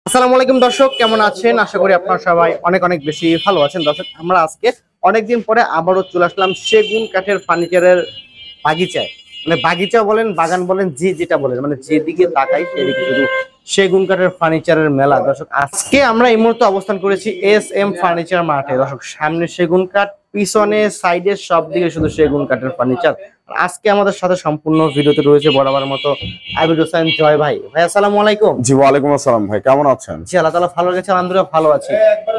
আসসালামু আলাইকুম দর্শক, কেমন আছেন? আশা করি আপনারা সবাই অনেক অনেক বেশি ভালো আছেন। দর্শক, আমরা আজকে অনেকদিন পরে আবারও চলে আসলাম সেগুন কাঠের ফার্নিচারের বাগিচায়। মানে বাগিচা বলেন, বাগান বলেন, যে যেটা বলেন, মানে যেদিকে তাকাই সেদিকে শুধু সেগুন কাঠের ফার্নিচারের মেলা। দর্শক, আজকে আমরা এই মুহূর্তে অবস্থান করেছি SM ফার্নিচার মার্টে। দর্শক, সামনে সেগুন কাঠ, পিছনে সাইডে সব দিকে শুধু সেগুন কাঠের ফার্নিচার। আজকে আমাদের সাথে সম্পূর্ণ ভিডিওতে রয়েছে বরাবর মতো আবির হোসেন জয় ভাই। ভাই আসসালামু আলাইকুম। জি ওয়ালাইকুম আসসালাম ভাই, কেমন আছেন? জি আল্লাহ তাআলা ভালো রেখেছে, আলহামদুলিল্লাহ ভালো আছি।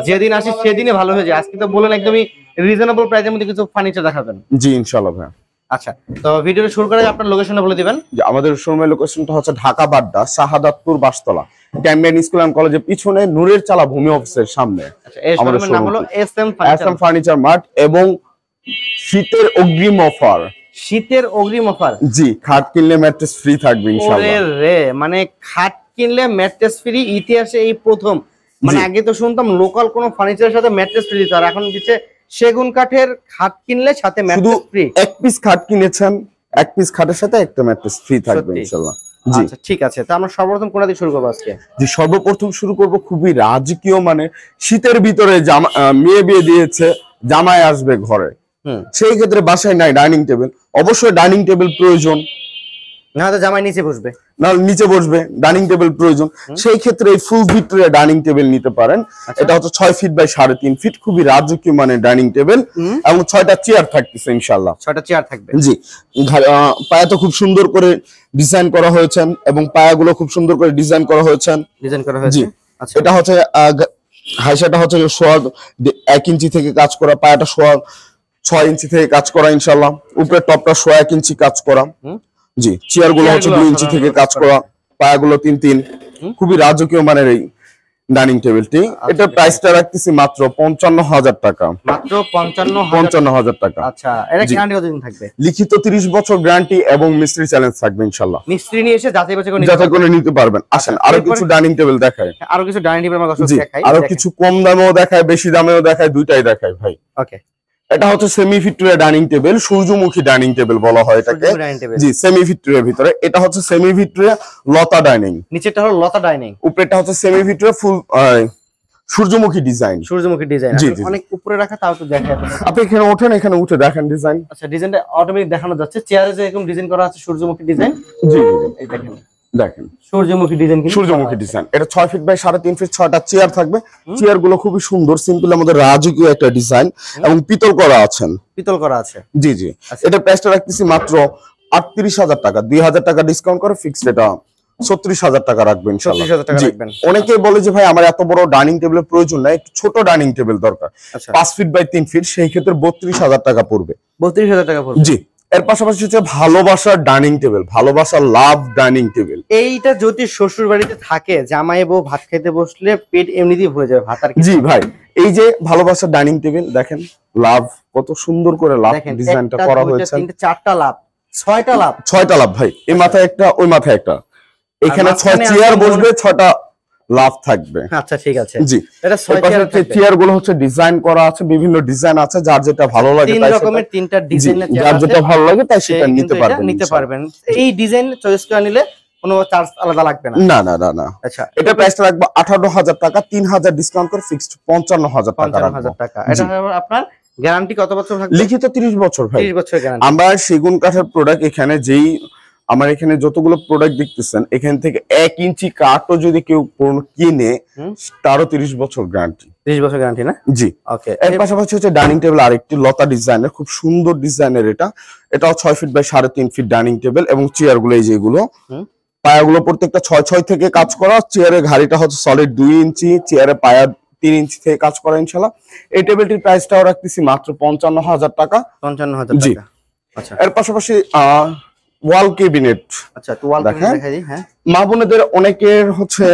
যেদিন আসি সেদিনই ভালো হয়ে যায়। আজকে তো বলেন একদমই রিজনেবল প্রাইসের মধ্যে কিছু ফার্নিচার দেখাবেন। জি ইনশাআল্লাহ ভাই। আচ্ছা, তো ভিডিওটা শুরু করার আগে আপনার লোকেশনটা বলে দিবেন। যে আমাদের শোরুমের লোকেশনটা হচ্ছে Dhaka Badda Shahadatpur Bashtola, Cambrian school and কলেজের পিছনে নূরের চালা ভূমি অফিসের সামনে। আচ্ছা, এই শোরুমের নাম হলো SM ফার্নিচার মার্ট এবং শীতের অগ্রিম অফার। শীতের অগ্রিম অফার? জি, খাট কিনলে ম্যাট্রেস ফ্রি থাকবে ইনশাআল্লাহ। ওরে রে, মানে খাট কিনলে ম্যাট্রেস ফ্রি ইতিহাসে এই প্রথম। মানে আগে তো শুনতাম লোকাল কোন ফার্নিচারের সাথে ম্যাট্রেস ফ্রি দিত, আর এখন দিচ্ছে সেগুন কাঠের খাট কিনলে সাথে ম্যাট্রেস ফ্রি। এক পিস খাট কিনেছেন, এক পিস খাটের সাথে একটা ম্যাট্রেস ফ্রি থাকবে ইনশাআল্লাহ। জি আচ্ছা ঠিক আছে, তো আমরা সর্বপ্রথম কোনটা দিয়ে শুরু করব আজকে? জি, সর্বপ্রথম শুরু করব খুবই রাজকীয়, মানে শীতের ভিতরে মেয়ে বিয়ে দিয়েছে, জামাই আসবে ঘরে, সেই ক্ষেত্রে বাসায় নাই ডাইনিং টেবিল, অবশ্যই ডাইনিং টেবিল প্রয়োজন, না তো জামাই নিচে বসবে, না নিচে বসবে, ডাইনিং টেবিল প্রয়োজন। সেই ক্ষেত্রে এই ফুল ভিক্টোরিয়া ডাইনিং টেবিল নিতে পারেন। এটা হচ্ছে 6 ফিট বাই 3.5 ফিট, খুবই রাজকীয় মানে ডাইনিং টেবিল, এবং 6টা চেয়ার থাকতেছে ইনশাআল্লাহ। 6টা চেয়ার থাকবে। জি, পায়া তো খুব সুন্দর করে ডিজাইন করা হয়েছে এবং পায়াগুলো খুব সুন্দর করে ডিজাইন করা হয়েছে। জি, আচ্ছা, এটা হচ্ছে হাইসাটা হচ্ছে সোয়া 1 ইঞ্চি থেকে কাজ করা, পায়াটা সোয়া 6 ইঞ্চি থেকে কাজ করা ইনশাআল্লাহ, উপরে টপটা সোয়া 1 ইঞ্চি কাজ করা। জি, চেয়ার গুলো হচ্ছে 2 ইঞ্চি থেকে কাজ করা, পায়াগুলো 3 খুবই রাজকীয় মানের এই ডাইনিং টেবিলটি। এটা প্রাইসটা রাখতেছি মাত্র 55,000 টাকা। মাত্র 55,000 টাকা। আচ্ছা, এর গ্যারান্টি কতদিন থাকবে? লিখিত 30 বছর গ্যারান্টি এবং মিস্ত্রি চ্যালেঞ্জ থাকবে ইনশাআল্লাহ। মিস্ত্রি নিয়ে এসে যাচাই করে নিতে পারবেন। আসেন আরো কিছু ডাইনিং টেবিল দেখাই। আরো কিছু ডাইনিং টেবিল আমরা দর্শক দেখাই, আরো কিছু কম দামেও দেখায়, বেশি দামেও দেখায়, দুইটাই দেখাই ভাই। ওকে, এটা হচ্ছে সেমি ভিক্টোরিয়া ডাইনিং টেবিল, সূর্যমুখী ডাইনিং টেবিল বলা হয় এটাকে। জি, সেমি ভিক্টোরিয়ার ভিতরে এটা হচ্ছে সেমি ভিক্টোরিয়া লতা ডাইনিং, নিচেটা হলো লতা ডাইনিং, উপরেটা হচ্ছে সেমি ভিক্টোরিয়া ফুল সূর্যমুখী ডিজাইন। সূর্যমুখী ডিজাইন অনেক উপরে রাখা, তাও তো দেখায়। আপনি এখানে ওঠেন, এখানে উঠে দেখেন ডিজাইন। আচ্ছা, ডিজাইনটা অটোমেটিক দেখানো যাচ্ছে, চেয়ারে যে এরকম ডিজাইন করা আছে সূর্যমুখী ডিজাইন। জি এই দেখেন, দেখেন সূর্যমুখী ডিজাইন, সূর্যমুখী ডিজাইন। এটা 6 ফিট বাই 3.5 ফিট, 6টা চেয়ার থাকবে। চেয়ার গুলো খুবই সুন্দর, সিম্পল, আমাদের রাজকীয় একটা ডিজাইন এবং পিতল করা আছেন, পিতল করা আছে। জি জি, এটা প্রাইসটা রাখতেছি মাত্র 38,000 টাকা, 2,000 টাকা ডিসকাউন্ট করে ফিক্সড এটা 36,000 টাকা রাখবেন ইনশাআল্লাহ। অনেকে বলে যে ভাই আমার এত বড় ডাইনিং টেবিলের প্রয়োজন নাই, একটু ছোট ডাইনিং টেবিল দরকার, 5 ফিট বাই 3 ফিট, সেই ক্ষেত্রে 32,000 টাকা পড়বে। 32,000 টাকা পড়বে। জি, এর পাশাপাশি হচ্ছে ভালোবাসার ডাইনিং টেবিল, ভালোবাসার লাভ ডাইনিং টেবিল। এইটা যদি শ্বশুর বাড়িতে থাকে, জামাই বউ ভাত খেতে বসলে পেট এমনিতেই ভরে যাবে, ভাত আর কি। জি ভাই, এই যে ভালোবাসার ডাইনিং টেবিল দেখেন, লাভ কত সুন্দর করে লাভ ডিজাইনটা করা হয়েছে। 4টা লাভ, 6টা লাভ, 6টা লাভ ভাই, এই মাথায় একটা ওই মাথায় একটা, এখানে 6 চেয়ার বসবে, 6টা লাভ থাকবে। আচ্ছা ঠিক আছে। জি, এটা 6 চেয়ার গুলো হচ্ছে ডিজাইন করা আছে, বিভিন্ন ডিজাইন আছে, যার যেটা ভালো লাগে 3 রকমের 3টা ডিজাইনের চেয়ার, যার যেটা ভালো লাগে তাই সেটা নিতে পারবেন। এই ডিজাইন চয়েস করে নিলে কোনো চার্জ আলাদা লাগবে না। না না না না। আচ্ছা, এটা প্রাইসটা রাখবো 58,000 টাকা, 3,000 ডিসকাউন্ট করে ফিক্সড 55,000 টাকা রাখবো। এটা আপনার গ্যারান্টি কত বছর থাকবে? লিখিত 30 বছর ভাই। 30 বছর গ্যারান্টি। আমরা সেগুন কাঠের প্রোডাক্ট এখানে আমার এখানে যতগুলো প্রোডাক্ট দেখতেছেন, এখান থেকে 1 ইঞ্চি কাঠও যদি কেউ কিনে, তারও 30 বছর গ্যারান্টি। 30 বছর গ্যারান্টি না? জি, ওকে। এর পাশাপাশি হচ্ছে ডাইনিং টেবিল, আরেকটি লতা ডিজাইনের, খুব সুন্দর ডিজাইনের। এটাও 6 feet by 3.5 feet dining table, এবং চেয়ার গুলো এই যেগুলো পায়াগুলো প্রত্যেকটা 6 থেকে কাজ করা, চেয়ারের ঘাড়িটা হচ্ছে সলিড 2 ইঞ্চি, চেয়ারে পায়া 3 ইঞ্চি থেকে কাজ করা ইনশাআল্লাহ। এই টেবিলটির প্রাইসটাও রাখতেছি মাত্র 55,000 টাকা। 55,000 টাকা। আচ্ছা, এর পাশাপাশি ওয়াল ক্যাবিনেট। আচ্ছা, তো ওয়াল ক্যাবিনেট দেখাই দিই। হ্যাঁ, মা বোনেদের অনেকের হচ্ছে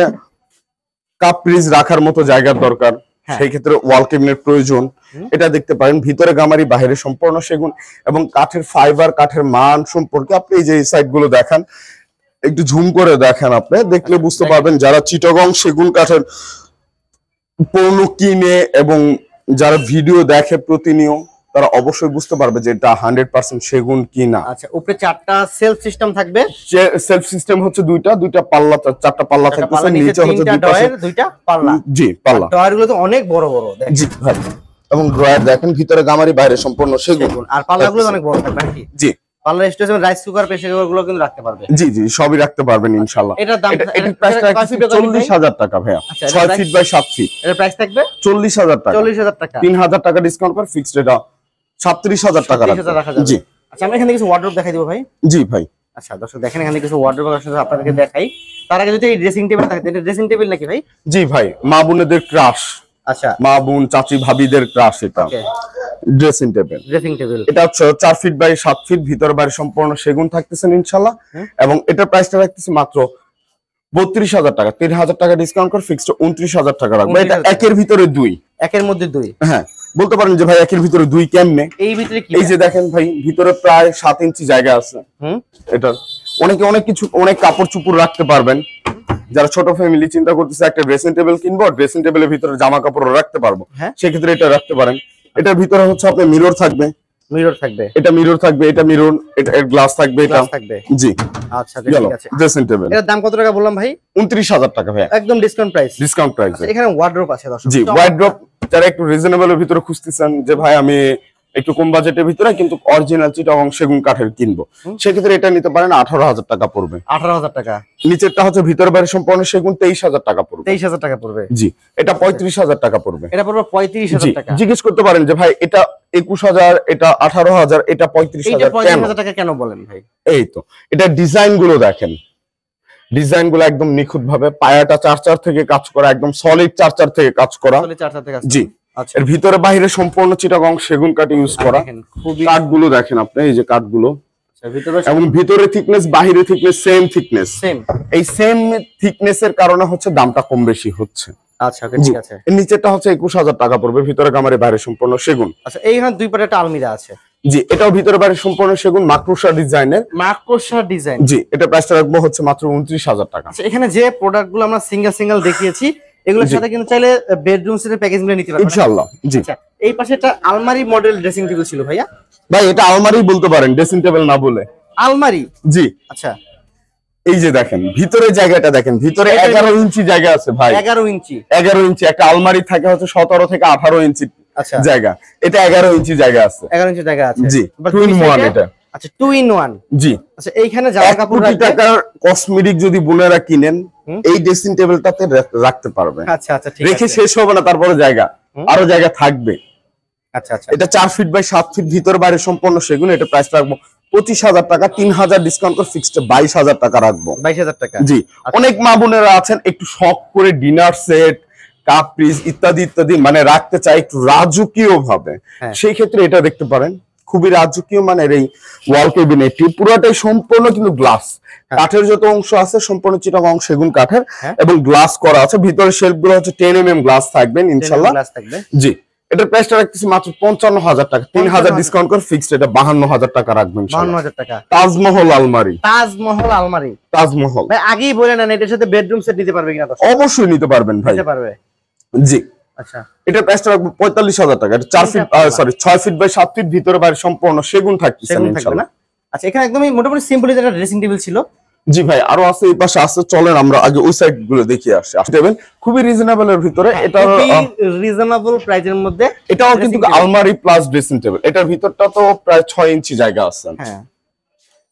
কাপ ফ্রিজ রাখার মতো জায়গার দরকার, সেই ক্ষেত্রে ওয়াল ক্যাবিনেট প্রয়োজন। এটা দেখতে পারেন, ভিতরে গামারি, বাইরে সম্পূর্ণ সেগুন, এবং কাঠের ফাইবার, কাঠের মান সম্পর্কে আপনি এই যে সাইড গুলো দেখান, একটু ঝুম করে দেখেন, আপনি দেখলে বুঝতে পারবেন। যারা চিটাগং সেগুন কাঠের পণ্য কিনে এবং যারা ভিডিও দেখে প্রতিনিয়ত, তারা অবশ্যই বুঝতে পারবে যে এটা 100% সেগুন কি না। আচ্ছা, উপরে 4টা সেলফ সিস্টেম থাকবে। সেলফ সিস্টেম হচ্ছে দুইটা পাল্লা, 4টা পাল্লা থাকতেছে, নিচে হচ্ছে দুই পাশে দুইটা পাল্লা। জি, পাল্লা। ডয়ার গুলো তো অনেক বড় বড় দেখেন। জি ভাই, এবং ড্রয়ার দেখেন ভিতরে গামারি, বাইরে সম্পূর্ণ সেগুন। আর পাল্লাগুলো অনেক বড় থাকবে নাকি? জি, পাল্লা station rice cooker, pressure cooker গুলো কিন্তু রাখতে পারবে। জি জি, সবই রাখতে পারবেন ইনশাআল্লাহ। এটার দাম, এটার প্রাইসটা 40,000 টাকা ভাইয়া। 6 ফিট বাই 7 ফিট। এটার প্রাইস থাকবে 40,000 টাকা। 40,000 টাকা। 3,000 টাকা ডিসকাউন্ট করে ফিক্সড এটা 37,000 টাকা রাখা যাবে। জি। আচ্ছা, আমরা এখানে কিছু ওয়ার্ডরোব দেখাই দিব ভাই। জি ভাই। আচ্ছা দর্শক দেখেন, এখানে কিছু ওয়ার্ডরোব আপনাদেরকে দেখাই। তার আগে যদি এই ড্রেসিং টেবিল থাকে, এটা ড্রেসিং টেবিল নাকি ভাই? জি ভাই, মা বোনেদের ক্রাশ। আচ্ছা, মা বোন চাচি ভাবিদের ক্রাশ এটা। ওকে, ড্রেসিং টেবিল। ড্রেসিং টেবিল এটা হচ্ছে 4 ফিট বাই 7 ফিট, ভিতর বাইরে সম্পূর্ণ সেগুন থাকতেছেন ইনশাআল্লাহ। এবং এটার প্রাইসটা রাখতেছি মাত্র 32,000 টাকা। 3,000 টাকা ডিসকাউন্ট করে ফিক্সড 29,000 টাকা রাখবো। এটা একের ভিতরে দুই। একের মধ্যে দুই। হ্যাঁ, বলতে পারেন যে ভাই একের ভিতরে দুই কেমনে? এই ভিতরে কি? এই যে দেখেন ভাই, ভিতরে প্রায় 7 ইঞ্চি জায়গা আছে। এটা অনেকে অনেক কিছু, অনেক কাপড় চুপড় রাখতে পারবেন। যারা ছোট ফ্যামিলি চিন্তা করতেছে একটা ড্রেসিং টেবিল কিনবো, ড্রেসিং টেবিলের ভিতরে জামা কাপড় রাখতে পারবো, সেক্ষেত্রে এটা রাখতে পারেন। এটার ভিতরে হচ্ছে আপনার মিরর থাকবে। মিরর থাকবে, এটা মিরর থাকবে, এটা মিরর, এটা গ্লাস থাকবে, এটা থাকবে। জি। আচ্ছা ঠিক আছে। ড্রেসিং টেবিল এর দাম কত টাকা বললাম ভাই? 29,000 টাকা ভাই, একদম ডিসকাউন্ট প্রাইস। Discount price. এখানে ওয়ার্ডরোব আছে দর্শক। জি, ওয়ার্ডরোব যারা একটু রিজনেবল এর ভিতরে খুঁজতেছেন যে ভাই আমি একটু কম বাজেটের ভিতরে কিন্তু অরিজিনাল চিটাগং সেগুন কাঠের কিনবো, সেক্ষেত্রে এটা নিতে পারেন। 18,000 টাকা পড়বে। 18,000 টাকা। নিচেরটা হচ্ছে ভিতর বাইরে সম্পূর্ণ সেগুন, 23,000 টাকা পড়বে। 23,000 টাকা পড়বে। জি, এটা 35,000 টাকা পড়বে। এটা পড়বে 35,000 টাকা। জিজ্ঞেস করতে পারেন যে ভাই এটা 21,000, এটা 18,000, এটা 35,000 কেন? 35,000 টাকা কেন বলেন ভাই? এই তো, এটা ডিজাইন গুলো দেখেন, ডিজাইন গুলো একদম নিখুঁত ভাবে, পায়াটা 4 থেকে কাজ করা, একদম সলিড 4 থেকে কাজ করা। সলিড 4 থেকে কাজ। জি। আচ্ছা, এর ভিতরে বাইরে সম্পূর্ণ চিটাগং সেগুন কাঠ ইউজ করা। কাঠগুলো দেখেন আপনি, এই যে কাঠগুলো, এবং ভিতরে থিকনেস বাইরে থিকনেস সেম থিকনেস। এই সেম থিকনেস এর কারণে হচ্ছে দামটা কম বেশি হচ্ছে। আচ্ছা ওকে, ঠিক আছে। এর নিচেরটা হচ্ছে 21,000 টাকা পড়বে, ভিতরে গামারি, বাইরে সম্পূর্ণ সেগুন। আচ্ছা, এইখানে দুই পাটে একটা আলমিরা আছে। জি, এটাও ভিতরে বাইরে সম্পূর্ণ সেগুন, মাকড়সা ডিজাইনের। মাকড়সা ডিজাইন। জি, এটা প্রাইসটা রাখবো হচ্ছে মাত্র 29,000 টাকা। আচ্ছা, এখানে যে প্রোডাক্টগুলো আমরা সিঙ্গেল দেখিয়েছি, এগুলোর সাথে কিন্তু চাইলে বেডরুম সেটের প্যাকেজ গুলো নিতে পারবেন ইনশাআল্লাহ। জি। আচ্ছা, এই পাশে একটা আলমারি মডেল ড্রেসিং টেবিল ছিল ভাইয়া। ভাই এটা আলমারি বলতে পারেন, ড্রেসিং টেবিল না বলে আলমারি। জি। আচ্ছা, এই যে দেখেন ভিতরে জায়গাটা দেখেন, ভিতরে 11 ইঞ্চি জায়গা আছে ভাই। 11 ইঞ্চি। 11 ইঞ্চি। একটা আলমারি থাকে হচ্ছে 17 থেকে 18 ইঞ্চি জায়গা, এটা 11 ইঞ্চি জায়গা আছে। 11 ইঞ্চি জায়গা আছে। জি, 2 in 1 এটা। আচ্ছা, 2 in 1। জি। আচ্ছা, এইখানে জামা কাপড় রাখতে টাকার কসমেটিক যদি বোনেরা কিনেন, এই ড্রেসিং টেবিলটাতে রাখতে পারবে। আচ্ছা আচ্ছা, ঠিক আছে। রেখে শেষ হবে না, তারপরে জায়গা, আরো জায়গা থাকবে। আচ্ছা আচ্ছা, এটা 4 ফিট বাই 7 ফিট, ভিতর বাইরে সম্পূর্ণ সেগুন। এটা প্রাইস রাখবো 25,000 টাকা। 3,000 ডিসকাউন্ট করে ফিক্সড 22,000 টাকা রাখবো। 22,000 টাকা। জি। অনেক মা বোনেরা আছেন একটু শখ করে ডিনার সেট, কাপ পিস ইত্যাদি ইত্যাদি মানে রাখতে চাই একটু রাজকীয় ভাবে, সেই ক্ষেত্রে এটা দেখতে পারেন। খুবই রাজকীয় মানের এই ওয়াল ক্যাবিনেটটি, পুরোটাই সম্পূর্ণ কিন্তু গ্লাস, কাঠের যত অংশ আছে সম্পূর্ণ চিটাগং সেগুন কাঠের, এবং গ্লাস করা আছে। ভিতরে শেলফ গুলো হচ্ছে 10 mm গ্লাস থাকবেন ইনশাআল্লাহ। জি। এটার প্রাইসটা রাখতেছি মাত্র 55,000 টাকা। 3,000 ডিসকাউন্ট করে ফিক্সড এটা 52,000 টাকা রাখবেন। 52,000 টাকা। তাজমহল আলমারি। তাজমহল আলমারি। তাজমহল ভাই আগেই বলে নেন, এটার সাথে বেডরুম সেট দিতে পারবে কিনা? অবশ্যই নিতে পারবেন ভাই। নিতে পারবে। জি। আচ্ছা, এটার প্রাইসটা রাখবো 45,000 টাকা। এটা 4 feet, sorry 6 feet by 7 feet, ভিতরে বাইরে সম্পূর্ণ সেগুন থাকতেছে ইনশাআল্লাহ। আচ্ছা, এখানে একদমই মোটামুটি সিম্পল একটা ড্রেসিং টেবিল ছিল। জি ভাই, আরো আছে এই পাশে আছে, চলেন আমরা আগে ওই সাইড গুলো দেখিয়ে আসি। আসবেন খুবই রিজনেবল এর ভিতরে, এটা রিজনেবল প্রাইসের মধ্যে। এটাও কিন্তু আলমারি প্লাস ড্রেসিং টেবিল। এটার ভিতরটা তো প্রায় 6 ইঞ্চি জায়গা আছে। হ্যাঁ,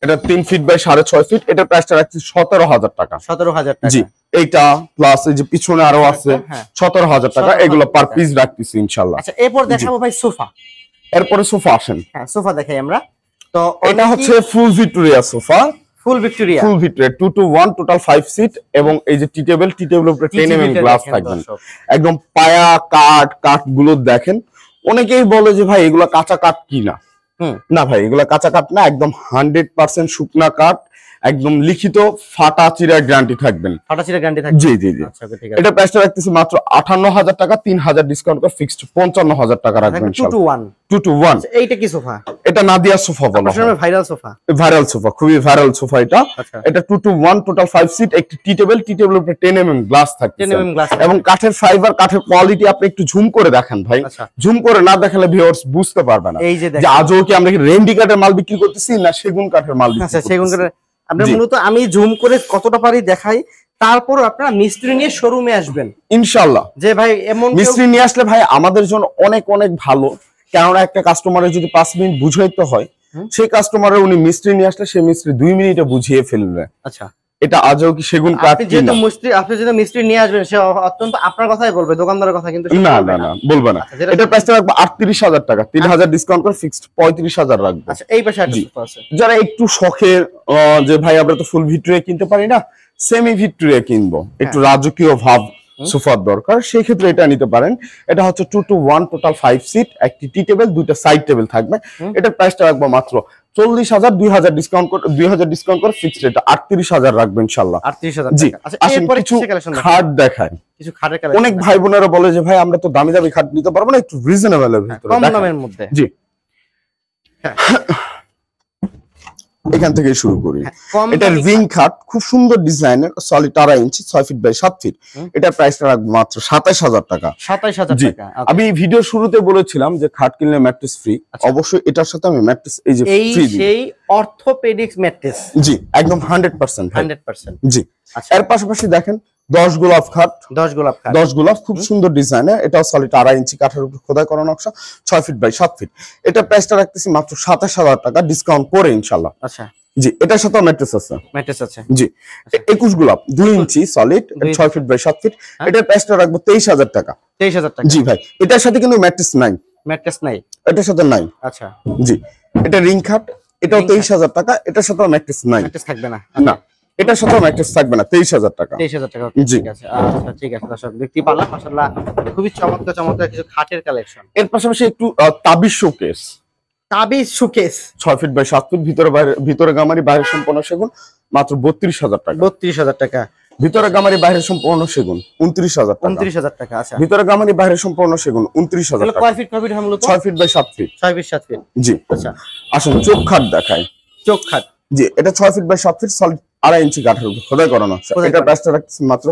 এটা 3 ফিট বাই 6.5 ফিট। এটার প্রাইসটা রাখছি 17,000 টাকা। 17,000 টাকা। জি। এইটা প্লাস এই যে পিছনে আরো আছে 17,000 টাকা। এগুলো পার পিস রাখতেছি ইনশাআল্লাহ। আচ্ছা, এরপর দেখাবো ভাই সোফা। এরপরে সোফা আসেন। হ্যাঁ, সোফা দেখাই আমরা। তো এটা হচ্ছে full Victoria sofa. Full Victoria. Full Victoria 2 to 1 total 5 seat, এবং এই যে টি টেবিলের উপরে 10 mm গ্লাস থাকবেন। একদম পায়া কাঠ গুলো দেখেন। অনেকেই বলে যে ভাই এগুলা কাঁচা কাঠ কিনা। না ভাই, এগুলা কাঁচা কাঠ না, একদম 100% শুকনা কাঠ, একদম লিখিত ফাটা চিরা গ্যারান্টি থাকবেন। ফাটা চিরা গ্যারান্টি থাকবে? জি জি জি। আচ্ছা ওকে ঠিক আছে। এটা প্রাইসটা রাখতেছি মাত্র 58,000 টাকা, 3,000 ডিসকাউন্ট করে ফিক্সড 55,000 টাকা রাখবেন 2 to 1। 2 to 1। এইটা কি সোফা? এটা নাদিয়া সোফা বলা হয়। আসলে ভাইরাল সোফা। ভাইরাল সোফা, খুবই ভাইরাল সোফা এটা। আচ্ছা। এটা 2 to 1 টোটাল 5 সিট, একটি টি টেবিলের উপরে 10 mm গ্লাস থাকছে 10 mm গ্লাস এবং কাঠের ফাইবার, কাঠের কোয়ালিটি আপনি একটু জুম করে দেখেন ভাই। আচ্ছা। জুম করে না দেখালে ভিউয়ার্স বুঝতে পারবে না এই যে যে আজও কি আমরা কি রেন্ডি কাঠের মাল বিক্রি করতেছি না সেগুন কাঠের মাল বিক্রি আচ্ছা করতেছি। সেগুন কাঠের আপনি জি। মূলত আমি জুম করে কতটা পারি দেখাই, তারপর আপনারা মিস্ত্রি নিয়ে শোরুমে আসবেন ইনশাআল্লাহ। যে ভাই এমন মিস্ত্রি নিয়ে আসলে ভাই আমাদের জন্য অনেক অনেক ভালো, কেননা একটা কাস্টমারের যদি 5 মিনিট বুঝাইতে হয়, সেই কাস্টমারের উনি মিস্ত্রি নিয়ে আসলে সেই মিস্ত্রি 2 মিনিটে বুঝিয়ে ফেলবে। আচ্ছা এটা আজও কি সেগুন কাঠ আপনি যেহেতু মিস্ত্রি নিয়ে আসবেন, সে অত্যন্ত আপনার কথাই বলবে, দোকানদারের কথা কিন্তু সে না বলবে না না বলবে না। আচ্ছা, যেটা এটা প্রাইসটা রাখবো 38,000 টাকা, 3,000 ডিসকাউন্ট করে ফিক্সড 35,000 রাখবো। আচ্ছা এই পাশে একটা জি। সোফা আছে। যারা একটু শখের যে ভাই আমরা তো ফুল ভিক্টোরিয়া কিনতে পারি না, সেমি ভিক্টোরিয়া কিনবো, একটু রাজকীয় ভাব সোফার দরকার, সেই ক্ষেত্রে এটা নিতে পারেন। এটা হচ্ছে 2 to 1 টোটাল 5 সিট, একটি টি টেবিল, দুইটা সাইড টেবিল থাকবে। এটার প্রাইসটা রাখবো মাত্র 40,000, 2,000 ডিসকাউন্ট করে ফিক্সড এটা 38,000 রাখবো ইনশাআল্লাহ। 38,000 জি। টাকা। আচ্ছা আসেন এরপরে কিছু কিছু কালেকশন খাট দেখায়। কিছু খাটের কালেকশন অনেক ভাই বোনেরা বলে যে ভাই আমরা তো দামি দামি খাট নিতে পারবো না, একটু রিজনেবল এর ভিতরে কম দেখান। দামের মধ্যে। জি। হ্যাঁ। এখান থেকে শুরু করি। কম এটা দামি রিং খাট, খুব সুন্দর ডিজাইনের, solid 2.5 inch, 6 feet by 7 feet. এটার প্রাইসটা রাখবো মাত্র 27,000 টাকা। 27,000 জি। টাকা। আমি ভিডিও শুরুতে বলেছিলাম যে খাট কিনলে ম্যাট্রেস ফ্রি, অবশ্যই এটার সাথে আমি ম্যাট্রেস এই যে এই ফ্রি দিই। সেই অর্থোপেডিক্স ম্যাট্রেস জি একদম 100% ভাই। 100%। জি। আচ্ছা এর পাশাপাশি দেখেন 10 গোলাপ খাট, 10 গোলাপ খাট। 10 গোলাপ খুব সুন্দর ডিজাইনের, এটাও সলিড 2.5 ইঞ্চি কাঠের উপর খোদাই করা নকশা, 6 ফিট বাই 7 ফিট। এটা প্রাইসটা রাখতেছি মাত্র 27,000 টাকা, ডিসকাউন্ট করে ইনশাআল্লাহ। আচ্ছা জি। এটার সাথে ম্যাট্রেস আছে। ম্যাট্রেস আছে। জি। 21 গোলাপ 2 ইঞ্চি সলিড, 6 ফিট বাই 7 ফিট। এটার প্রাইসটা রাখবো 23,000 টাকা। 23,000 টাকা। জি ভাই। এটার সাথে কিন্তু ম্যাট্রেস নাই, ম্যাট্রেস নাই। এটার সাথে নাই। আচ্ছা জি। এটা রিং খাট, এটাও 23,000 টাকা, এটার সাথে ম্যাট্রেস নাই। ম্যাট্রেস থাকবে না। না, এটার সাথে ম্যাট্রেস থাকবে না, 23,000 টাকা। 23,000 টাকা। জি। ঠিক আছে। আচ্ছা ঠিক আছে দর্শক দেখতে পারলাম মাশাআল্লাহ খুবই চমৎকার চমৎকার কিছু খাটের কালেকশন। এর পাশাপাশি একটু তাবিজ শোকেস, তাবিজ শোকেস 6 ফিট বাই 7 ফিট, ভিতরে গামারি, বাইরে সম্পূর্ণ সেগুন, মাত্র 32,000 টাকা। 32,000 টাকা। ভিতরে গামারি, বাইরে সম্পূর্ণ সেগুন 29,000 টাকা। 29,000 টাকা। আচ্ছা ভিতরে গামারি, বাইরে সম্পূর্ণ সেগুন 29,000 তাহলে টাকা। কয় ফিট হয় মূলত? 6 feet by 7 feet. 6 feet 7 feet. জি। আচ্ছা আসুন চোখ খাট দেখাই। চোখ খাট। জি। এটা 6 ফিট বাই 7 ফিট, সলিড 2.5 ইঞ্চি কাঠের উপর খোদাই করা নকশা। খোদাই এটা করা। প্রাইসটা রাখছি মাত্র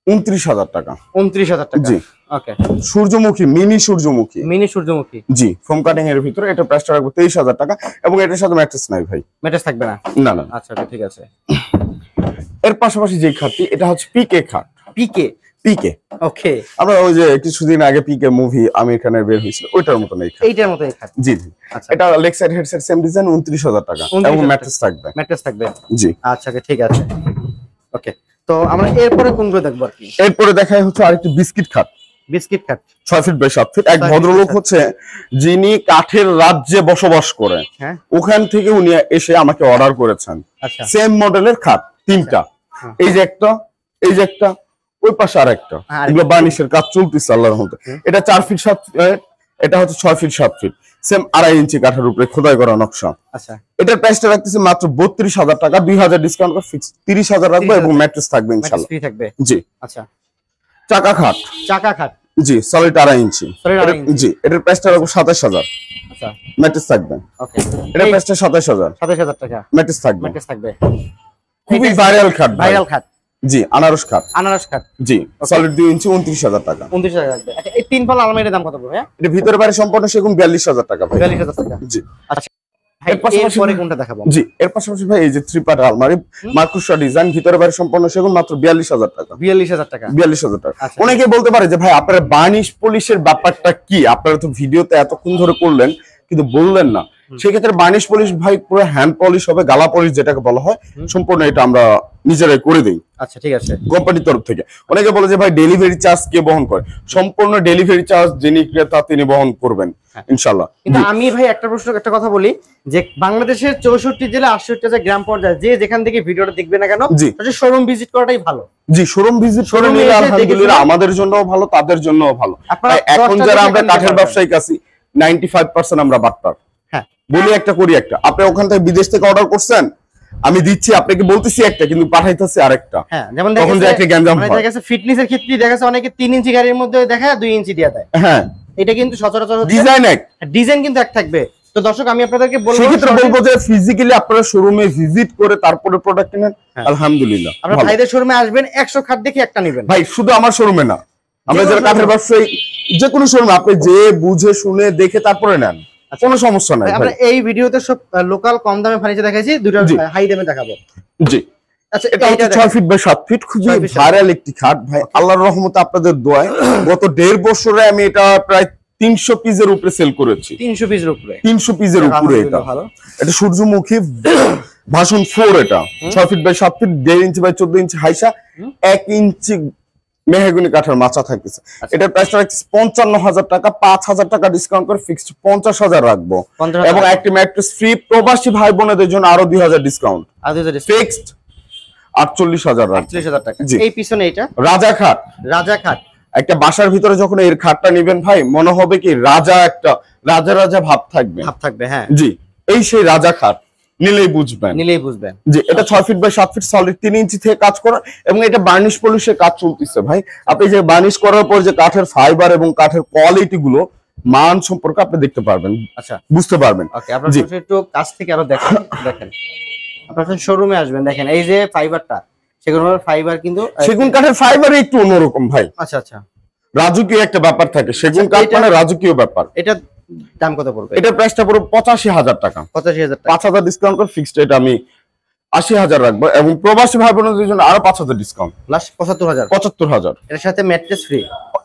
29,000 টাকা। 29,000 টাকা। জি। ওকে। সূর্যমুখী, মিনি সূর্যমুখী। মিনি সূর্যমুখী। জি। ফোম কাটিং এর ভিতরে এটা প্রাইসটা রাখবো 23,000 টাকা এবং এটার সাথে ম্যাট্রেস নাই ভাই। ম্যাট্রেস থাকবে না। না না। আচ্ছা ওকে ঠিক আছে। এর পাশাপাশি যে খাটটি, এটা হচ্ছে পিকে খাট। পিকে। পিকে ওকে। আমরা ওই যে কিছুদিন আগে পিকে মুভি আমির খানের বের হয়েছিল, ওইটার মতো এই খাট। এইটার মতো এই খাট। জি জি। আচ্ছা এটা leg side head side same design, 29,000 টাকা 29,000 এবং ম্যাট্রেস থাকবে। ম্যাট্রেস থাকবে। জি। আচ্ছা ওকে ঠিক আছে। ওকে তো আমরা এরপরে কোনগুলো দেখবো আর কি? এরপরে দেখাই হচ্ছে আরেকটি বিস্কিট খাট, বিস্কিট খাট। 6 ফিট বাই 7 ফিট। এক 6 ফিট ভদ্রলোক বাই 7 হচ্ছে যিনি কাঠের রাজ্যে বসবাস করেন, হ্যাঁ ওখান থেকে উনি এসে আমাকে অর্ডার করেছেন আচ্ছা সেম মডেলের খাট 3টা। হ্যাঁ। এই যে একটা, এই যে একটা, ওই পাশে আরেকটা। আর এগুলো বার্নিশের কাজ চলতেছে আল্লাহর রহমতে। এটা 4 ফিট 7 এটা হচ্ছে 6 ফিট 7 ফিট, সেম 2.5 ইঞ্চি কাঠের উপরে খোদাই করা নকশা। আচ্ছা এটার প্রাইসটা রাখতেছি মাত্র 32,000 টাকা, 2,000 ডিসকাউন্ট করে ফিক্স 30,000 রাখবো এবং ম্যাট্রেস থাকবে ম্যাট্রেস ইনশাআল্লাহ। ফ্রি থাকবে। জি। আচ্ছা চাকা খাট, চাকা খাট। জি সলিড 2.5 ইঞ্চি। Solid 2.5 ইঞ্চি। জি। এটার প্রাইসটা রাখবো 27,000, আচ্ছা ম্যাট্রেস থাকবে। ওকে এটার প্রাইসটা 27,000, 27,000 টাকা। ম্যাট্রেস থাকবে। ম্যাট্রেস থাকবে। খুবই ভাইরাল খাট, ভাইরাল খাট। জি। আনারস খাট, আনারস খাট। জি সলিড 2 ইঞ্চি, 29,000 টাকা। 29,000 থাকবে। আচ্ছা এই তিন পাল্লা আলমারির দাম কত পড়বে? হ্যাঁ এটা ভিতরে বাইরে সম্পূর্ণ সেগুন 42,000 টাকা ভাই। 42,000 টাকা। জি। আচ্ছা ভাই এর পাশাপাশি এরপরে কোনটা দেখাবো? জি। এর পাশাপাশি ভাই এই যে 3 পার্ট আলমারি, মার্কুশা ডিজাইন, ভিতরে বাইরে সম্পূর্ণ সেগুন, মাত্র 42,000 টাকা। 42,000 টাকা। 42,000 টাকা। আচ্ছা। অনেকে বলতে পারে যে ভাই আপনারা বার্নিশ পলিশের ব্যাপারটা কি, আপনারা তো ভিডিওতে এতক্ষণ ধরে করলেন কিন্তু বললেন না। সেক্ষেত্রে বার্নিশ পলিশ ভাই পুরো হ্যান্ড পলিশ হবে, গালা পলিশ যেটাকে বলা হয়, সম্পূর্ণ এটা আমরা নিজেরাই করে দিই আচ্ছা ঠিক আছে। কোম্পানির তরফ থেকে। অনেকে বলে যে ভাই ডেলিভারি চার্জ কে বহন করে, সম্পূর্ণ ডেলিভারি চার্জ যিনি ক্রেতা তিনি বহন করবেন ইনশাআল্লাহ। কিন্তু আমি ভাই একটা কথা বলি যে বাংলাদেশের 64 জেলা 68টা গ্রাম পর্যায়ে যে যেখান থেকে ভিডিওটা দেখবে না কেন, জি শোরুম ভিজিট করাটাই ভালো। জি শোরুম ভিজিট করে Showroom এ নিলে এসে আলহামদুলিল্লাহ দেখে আমাদের জন্যও ভালো, তাদের জন্যও ভালো। আপনারা তাই এখন 10টা যারা দেখে আমরা কিনতে কাঠের পারবেন। ব্যবসায়িক আছি 95% আমরা বাটপার। হ্যাঁ বলি একটা করি একটা, আপনি ওখান থেকে বিদেশ থেকে অর্ডার করছেন, আমি দিচ্ছি আপনাকে বলতেছি একটা কিন্তু পাঠাইতেছি আরেকটা। হ্যাঁ, যেমন তখন যে একটা গ্যাঞ্জাম হয়। দেখা গেছে ফিটনেসের ক্ষেত্রে দেখা গেছে অনেকে 3 ইঞ্চি গাড়ির মধ্যে দেখায় 2 ইঞ্চি দিয়ে দেয়। হ্যাঁ, এটা কিন্তু সচরাচর হচ্ছে ডিজাইন এক, ডিজাইন কিন্তু এক থাকবে। তো দর্শক আমি আপনাদেরকে বলবো সেক্ষেত্রে বলবো যে ফিজিক্যালি আপনারা শোরুমে ভিজিট করে তারপরে প্রোডাক্ট কিনেন। আলহামদুলিল্লাহ, আপনারা ভালো। ভাইদের শোরুমে আসবেন, 100 খাট দেখে একটা নেবেন ভাই শুধু আমার শোরুমে না, আমরা যারা কাঠের ব্যবসায়ী যে কোনো শোরুমে আপনি যে বুঝে শুনে দেখে তারপরে নেন, কোনো সমস্যা নাই। আমরা এই ভিডিওতে সব লোকাল কম দামে ফার্নিচার দেখাইছি, দুটো হাই দামে দেখাবো। জি, আচ্ছা, এটা হচ্ছে 6 ফিট বাই 7 ফিট, খুবই ভাইরাল একটি খাট ভাই। আল্লাহর রহমতে আপনাদের দোয়ায় গত 1.5 বছরে আমি এটা প্রায় 300 পিসের উপরে সেল করেছি। 300 পিসের উপরে, 300 পিসের উপরে। এটা সূর্যমুখী ভাষণ 4, এটা 6 feet by 7 feet, 1.5 inch by 14 inch হাইসা, 1 ইঞ্চি মেহগনি কাঠের মাচা থাকতেছে। এটার প্রাইসটা রাখছি 55,000 টাকা, 5,000 টাকা ডিসকাউন্ট করে ফিক্সড 50,000 রাখবো। এবং একটি ম্যাট্রেস ফ্রি, প্রবাসী ভাই বোনেদের জন্য আরো 2,000 ডিসকাউন্ট, ফিক্সড 48,000 রাখবো। 48,000 টাকা। এই পিছনে এটা রাজা খাট, রাজা খাট। একটা বাসার ভিতরে যখন এর খাটটা নেবেন ভাই, মনে হবে কি রাজা, একটা রাজা রাজা ভাব থাকবে। হ্যাঁ জি, এই সেই রাজা খাট, নিলেই বুঝবেন। জি, এটা 6 ফিট বাই 7 ফিট, সলিড 3 ইঞ্চি থেকে কাজ করা, এবং এটা বার্নিশ পলিশের কাজ চলতেছে ভাই। আপনি যে বার্নিশ করার পর যে কাঠের ফাইবার এবং কাঠের কোয়ালিটি গুলো, মান সম্পর্কে আপনি দেখতে পারবেন, আচ্ছা বুঝতে পারবেন। ওকে, আপনারা একটু কাছ থেকে আরো দেখেন। আপনারা শোরুমে আসবেন, দেখেন এই যে ফাইবারটা, সেগুন ফাইবার কিন্তু সেগুন কাঠের ফাইবার একটু অন্যরকম ভাই। আচ্ছা আচ্ছা, রাজকীয় একটা ব্যাপার থাকে, সেগুন কাঠ মানে রাজকীয় ব্যাপার। এটা দাম কত পড়বে? এটার প্রাইসটা পুরো 85,000 টাকা। 85,000 টাকা, 5,000 ডিসকাউন্ট করে ফিক্সড এটা আমি 80,000 রাখবো, এবং প্রবাসী ভাই বোনদের জন্য আরো 5,000 ডিসকাউন্ট, লাস্ট 75,000। 75,000 এর সাথে ম্যাট্রেস ফ্রি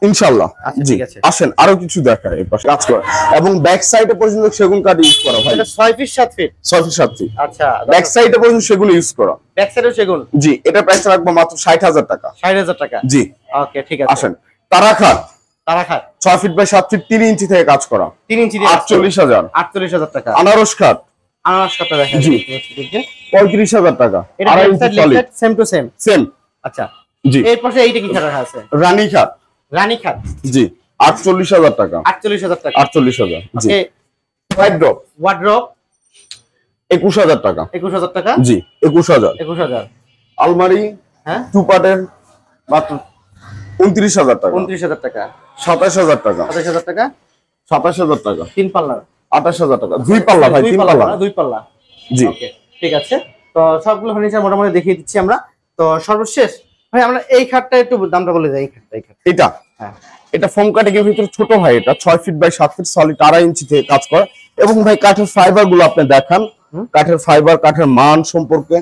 ইনশাআল্লাহ। জি, আসেন আরো কিছু দেখায় এই পাশে কাজ করা, এবং ব্যাক সাইডে পর্যন্ত সেগুন কাঠ ইউজ করা ভাই। এটা 6 ফিট 7 ফিট, 6 ফিট 7 ফিট। আচ্ছা, ব্যাক সাইডে পর্যন্ত সেগুন ইউজ করা, ব্যাক সাইডেও সেগুন। জি, এটা প্রাইস রাখবো মাত্র 60,000 টাকা। 60,000 টাকা, জি ওকে ঠিক আছে। আসেন তারা খাট, তারা খাট 6 ফিট বাই 7 ফিট, 3 ইঞ্চি থেকে কাজ করা, 3 ইঞ্চি দিয়ে 48,000। 48,000 টাকা। আনারস খাট, আনারস কাটটা দেখেন, জি 35,000 টাকা। এটা লেফট সেম টু সেম। আচ্ছা, জি। এর পাশে এইটা কি খাট রাখা আছে? রানী খাট, রানী খাট, জি 48,000 টাকা। 48,000 টাকা, 48,000। জি, ওকে। ওয়ার্ড্রপ, ওয়ার্ড্রপ 21,000 টাকা। 21,000 টাকা, জি 21,000। 21,000। আলমারি, হ্যাঁ 2 পার্টের, মাত্র 29,000 টাকা। 29,000 টাকা, 27,000 টাকা। 27,000 টাকা, 27,000 টাকা। 3 পাল্লা, 28,000 টাকা। 2 পাল্লা ভাই, 3 পাল্লা। 2 পাল্লা, জি ওকে ঠিক আছে। তো সবগুলো ফার্নিচার মোটামুটি দেখিয়ে দিচ্ছি আমরা। তো সর্বশেষ ভাই আমরা এই খাটটা একটু দামটা বলে যাই। এই খাট এটা, হ্যাঁ এটা ফোম কাটিং এর ভিতরে ছোট ভাই, এটা 6 ফিট বাই 7 ফিট, সলিড 2.5 ইঞ্চি থেকে কাজ করা, এবং ভাই কাঠের ফাইবার গুলো আপনি দেখান, কাঠের ফাইবার, কাঠের মান সম্পর্কে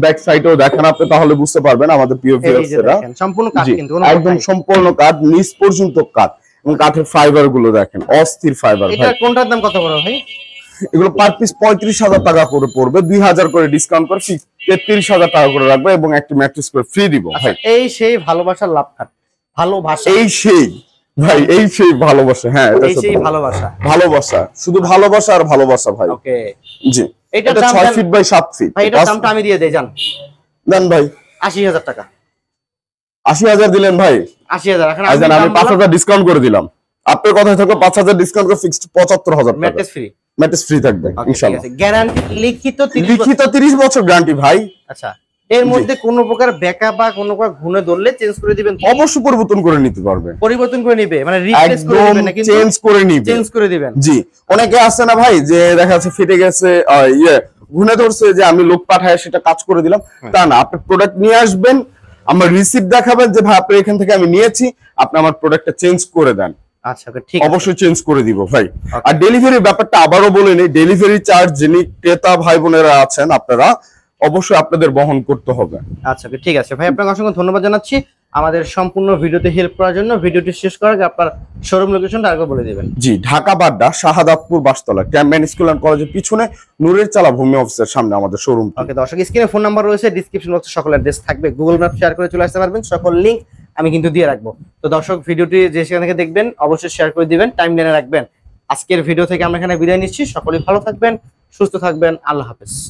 ব্যাক সাইডেও দেখান আপনি, তাহলে বুঝতে পারবেন আমাদের প্রিয় ভিউয়ার্সরা। সম্পূর্ণ কাঠ কিন্তু একদম সম্পূর্ণ কাঠ, নিচ পর্যন্ত কাঠ, এবং কাঠের ফাইবার গুলো দেখেন, অস্থির ফাইবার ভাই। এটা কোনটার দাম কত বড় ভাই? এগুলো পার পিস 35,000 টাকা করে পড়বে, 2,000 করে ডিসকাউন্ট করে 33,000 টাকা করে রাখবো, এবং একটি ম্যাট্রেস করে ফ্রি দিব ভাই। এই সেই ভালোবাসার লাভ খাট, ভালোবাসা, এই সেই ভাই, এই সেই ভালোবাসা। হ্যাঁ, এটা এই সেই ভালোবাসা, ভালোবাসা, শুধু ভালোবাসা আর ভালোবাসা ভাই। ওকে জি, এটা 6 ফিট বাই 7 ফিট। ভাই এটার দামটা আমি দিয়ে দেই, জান দেন ভাই। 80,000 টাকা। 80,000 দিলেন ভাই? 80,000 এখন আমি 5,000 ডিসকাউন্ট করে দিলাম। আপনার কথায় থাকো 5,000 ডিসকাউন্ট করে ফিক্সড 75,000 টাকা। ম্যাট্রেস ফ্রি, ম্যাট্রেস ফ্রি থাকবে ইনশাআল্লাহ। গ্যারান্টি লিখিত 30 বছর গ্যারান্টি ভাই। আচ্ছা, এর মধ্যে কোনো প্রকার ব্যাকা বা কোনো প্রকার ঘুনে ধরলে চেঞ্জ করে দিবেন? অবশ্যই পরিবর্তন করে নিতে পারবে। পরিবর্তন করে নিবে মানে রিপ্লেস করে দিবেন না, কিন্তু চেঞ্জ করে নিবে, চেঞ্জ করে দিবেন। জি, অনেকে আছে না ভাই যে দেখা যাচ্ছে ফেটে গেছে, ঘুনে ধরছে, যে আমি লোক পাঠায় সেটা কাজ করে দিলাম, তা না। আপনি প্রোডাক্ট নিয়ে আসবেন, আমার রিসিপ্ট দেখাবেন যে ভাই আপনার এখান থেকে আমি নিয়েছি, আপনি আমার প্রোডাক্টটা চেঞ্জ করে দেন। আচ্ছা ওকে ঠিক আছে, অবশ্যই চেঞ্জ করে দিব ভাই। আর ডেলিভারির ব্যাপারটা আবারও বলে নেই, ডেলিভারি চার্জ যিনি ক্রেতা ভাই বোনেরা আছেন আপনারা অবশ্যই আপনাদের বহন করতে হবে। আচ্ছা ওকে ঠিক আছে ভাই, আপনাকে অসংখ্য ধন্যবাদ জানাচ্ছি আমাদের সম্পূর্ণ ভিডিওতে হেল্প করার জন্য। ভিডিওটি শেষ করার আগে আপনার শোরুম লোকেশনটা আগে বলে দিবেন। জি, ঢাকা বাড্ডা শাহাদাতপুর বাসতলা, ক্যাম্পবেন স্কুল এন্ড কলেজের পিছনে নূরের চালা ভূমি অফিসের সামনে আমাদের শোরুম। ওকে দর্শক, স্ক্রিনে ফোন নাম্বার রয়েছে, ডিসক্রিপশন বক্সে সকল অ্যাড্রেস থাকবে, গুগল ম্যাপ শেয়ার করে চলে আসতে পারবেন, সকল লিংক আমি কিন্তু দিয়ে রাখবো। তো দর্শক ভিডিওটি যে সেখান থেকে দেখবেন অবশ্যই শেয়ার করে দিবেন, টাইম লাইনে রাখবেন। আজকের ভিডিও থেকে আমরা এখানে বিদায় নিচ্ছি, সকলেই ভালো থাকবেন, সুস্থ থাকবেন, আল্লাহ হাফেজ।